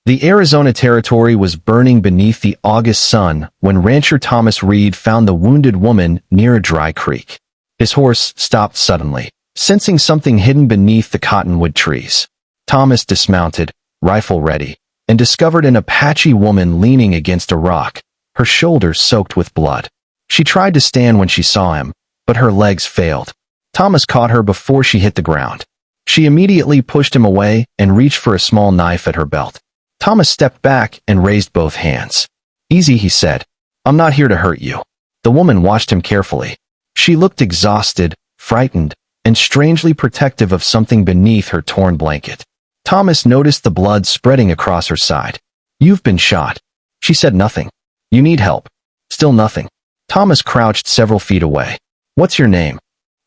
The Arizona Territory was burning beneath the August sun when rancher Thomas Reed found the wounded woman near a dry creek. His horse stopped suddenly, sensing something hidden beneath the cottonwood trees. Thomas dismounted, rifle ready, and discovered an Apache woman leaning against a rock, her shoulders soaked with blood. She tried to stand when she saw him, but her legs failed. Thomas caught her before she hit the ground. She immediately pushed him away and reached for a small knife at her belt. Thomas stepped back and raised both hands. "Easy," he said. "I'm not here to hurt you." The woman watched him carefully. She looked exhausted, frightened, and strangely protective of something beneath her torn blanket. Thomas noticed the blood spreading across her side. "You've been shot." She said nothing. "You need help." Still nothing. Thomas crouched several feet away. "What's your name?"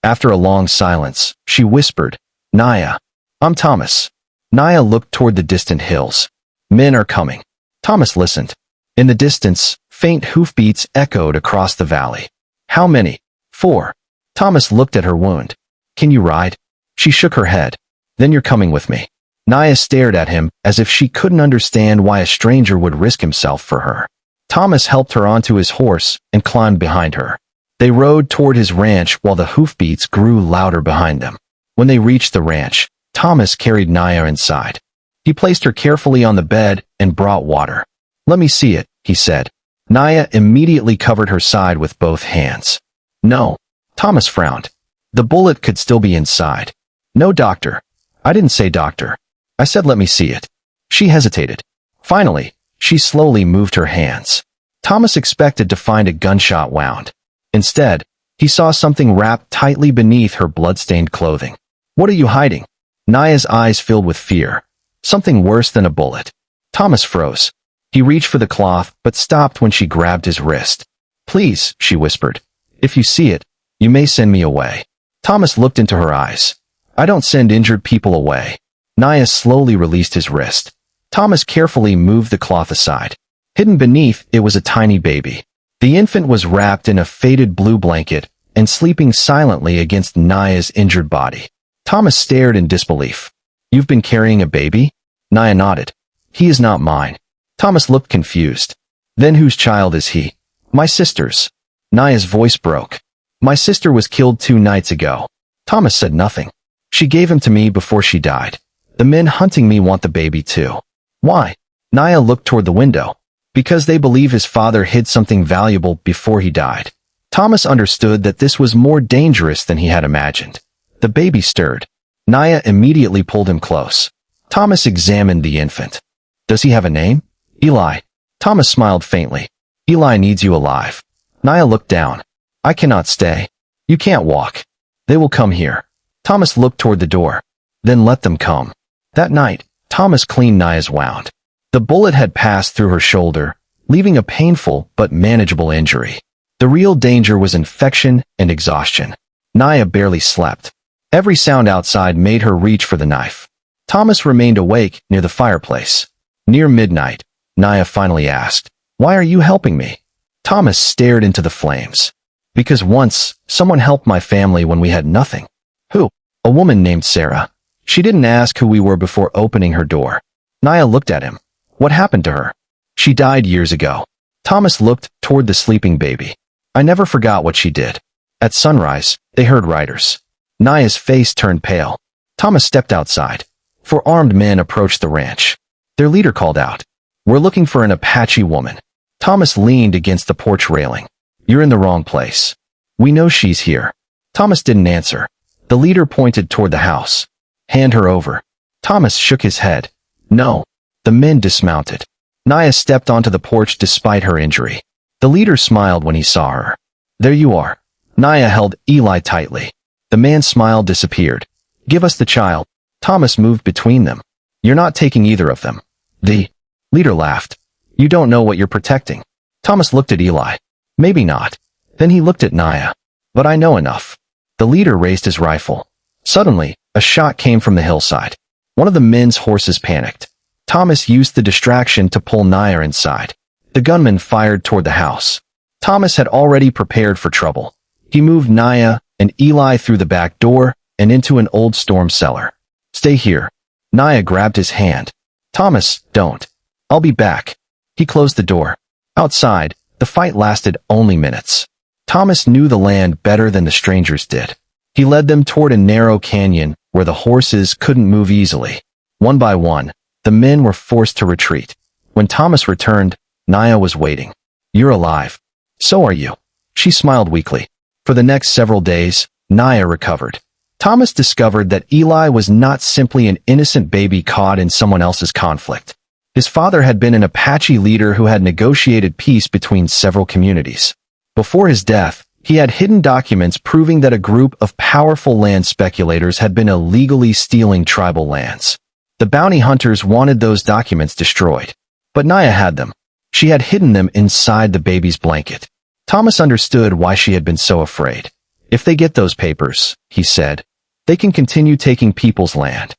After a long silence, she whispered, "Naya." "I'm Thomas." Naya looked toward the distant hills. "Men are coming." Thomas listened. In the distance, faint hoofbeats echoed across the valley. "How many?" "4." Thomas looked at her wound. "Can you ride?" She shook her head. "Then you're coming with me." Naya stared at him as if she couldn't understand why a stranger would risk himself for her. Thomas helped her onto his horse and climbed behind her. They rode toward his ranch while the hoofbeats grew louder behind them. When they reached the ranch, Thomas carried Naya inside. He placed her carefully on the bed and brought water. "Let me see it," he said. Naya immediately covered her side with both hands. "No." Thomas frowned. The bullet could still be inside. "No, doctor." "I didn't say doctor. I said let me see it." She hesitated. Finally, she slowly moved her hands. Thomas expected to find a gunshot wound. Instead, he saw something wrapped tightly beneath her blood-stained clothing. "What are you hiding?" Naya's eyes filled with fear. Something worse than a bullet. Thomas froze. He reached for the cloth, but stopped when she grabbed his wrist. "Please," she whispered. "If you see it, you may send me away." Thomas looked into her eyes. "I don't send injured people away." Naya slowly released his wrist. Thomas carefully moved the cloth aside. Hidden beneath it was a tiny baby. The infant was wrapped in a faded blue blanket and sleeping silently against Naya's injured body. Thomas stared in disbelief. "You've been carrying a baby?" Naya nodded. "He is not mine." Thomas looked confused. "Then whose child is he?" "My sister's." Naya's voice broke. "My sister was killed 2 nights ago." Thomas said nothing. "She gave him to me before she died. The men hunting me want the baby too." "Why?" Naya looked toward the window. "Because they believe his father hid something valuable before he died." Thomas understood that this was more dangerous than he had imagined. The baby stirred. Naya immediately pulled him close. Thomas examined the infant. "Does he have a name?" "Eli." Thomas smiled faintly. "Eli needs you alive." Naya looked down. "I cannot stay." "You can't walk." "They will come here." Thomas looked toward the door. "Then let them come." That night, Thomas cleaned Naya's wound. The bullet had passed through her shoulder, leaving a painful but manageable injury. The real danger was infection and exhaustion. Naya barely slept. Every sound outside made her reach for the knife. Thomas remained awake near the fireplace. Near midnight, Naya finally asked, "Why are you helping me?" Thomas stared into the flames. "Because once, someone helped my family when we had nothing." "Who?" "A woman named Sarah. She didn't ask who we were before opening her door." Naya looked at him. "What happened to her?" "She died years ago." Thomas looked toward the sleeping baby. "I never forgot what she did." At sunrise, they heard riders. Naya's face turned pale. Thomas stepped outside. 4 armed men approached the ranch. Their leader called out, "We're looking for an Apache woman." Thomas leaned against the porch railing. "You're in the wrong place. We know she's here." Thomas didn't answer. The leader pointed toward the house. "Hand her over." Thomas shook his head. "No." The men dismounted. Naya stepped onto the porch despite her injury. The leader smiled when he saw her. "There you are." Naya held Eli tightly. The man's smile disappeared. "Give us the child." Thomas moved between them. "You're not taking either of them." The leader laughed. "You don't know what you're protecting." Thomas looked at Eli. "Maybe not." Then he looked at Naya. "But I know enough." The leader raised his rifle. Suddenly, a shot came from the hillside. One of the men's horses panicked. Thomas used the distraction to pull Naya inside. The gunman fired toward the house. Thomas had already prepared for trouble. He moved Naya and Eli through the back door and into an old storm cellar. "Stay here." Naya grabbed his hand. "Thomas, don't." I'll be back. He closed the door. Outside, the fight lasted only minutes. Thomas knew the land better than the strangers did. He led them toward a narrow canyon where the horses couldn't move easily. One by one, the men were forced to retreat. When Thomas returned, Naya was waiting. You're alive. So are you. She smiled weakly. For the next several days, Naya recovered. Thomas discovered that Eli was not simply an innocent baby caught in someone else's conflict. His father had been an Apache leader who had negotiated peace between several communities. Before his death, he had hidden documents proving that a group of powerful land speculators had been illegally stealing tribal lands. The bounty hunters wanted those documents destroyed. But Naya had them. She had hidden them inside the baby's blanket. Thomas understood why she had been so afraid. If they get those papers, he said, they can continue taking people's land.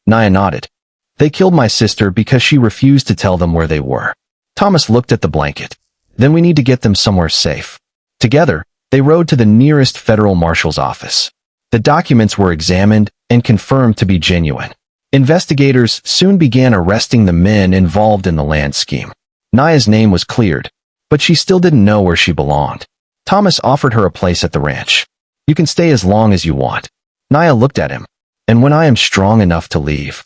Naya nodded. They killed my sister because she refused to tell them where they were. Thomas looked at the blanket. Then we need to get them somewhere safe. Together, they rode to the nearest federal marshal's office. The documents were examined and confirmed to be genuine. Investigators soon began arresting the men involved in the land scheme. Naya's name was cleared, but she still didn't know where she belonged. Thomas offered her a place at the ranch. You can stay as long as you want. Naya looked at him. And when I am strong enough to leave,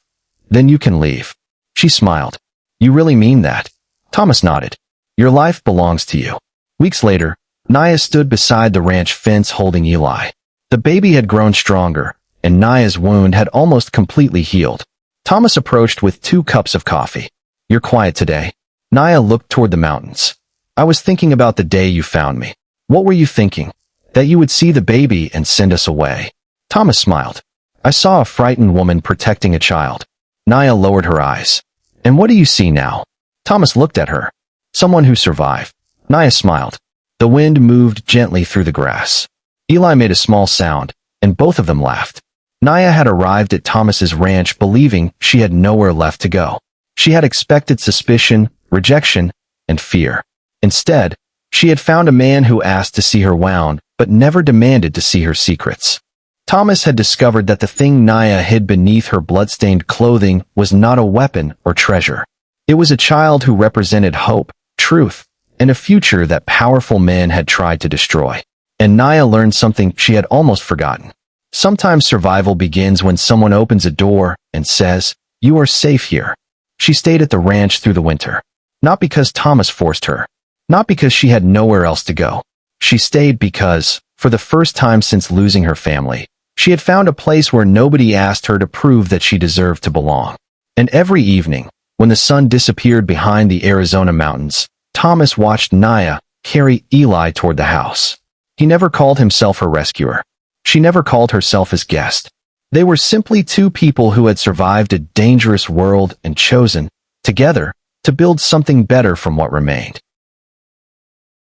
then you can leave. She smiled. You really mean that? Thomas nodded. Your life belongs to you. Weeks later, Naya stood beside the ranch fence holding Eli. The baby had grown stronger, and Naya's wound had almost completely healed. Thomas approached with 2 cups of coffee. You're quiet today. Naya looked toward the mountains. I was thinking about the day you found me. What were you thinking? That you would see the baby and send us away. Thomas smiled. I saw a frightened woman protecting a child. Naya lowered her eyes. And what do you see now? Thomas looked at her. Someone who survived. Naya smiled. The wind moved gently through the grass. Eli made a small sound, and both of them laughed. Naya had arrived at Thomas's ranch believing she had nowhere left to go. She had expected suspicion, rejection, and fear. Instead, she had found a man who asked to see her wound, but never demanded to see her secrets. Thomas had discovered that the thing Naya hid beneath her bloodstained clothing was not a weapon or treasure. It was a child who represented hope, truth, and a future that powerful men had tried to destroy. And Naya learned something she had almost forgotten. Sometimes survival begins when someone opens a door and says, "You are safe here." She stayed at the ranch through the winter. Not because Thomas forced her. Not because she had nowhere else to go. She stayed because, for the first time since losing her family, she had found a place where nobody asked her to prove that she deserved to belong. And every evening, when the sun disappeared behind the Arizona mountains, Thomas watched Naya carry Eli toward the house. He never called himself her rescuer. She never called herself his guest. They were simply 2 people who had survived a dangerous world and chosen, together, to build something better from what remained.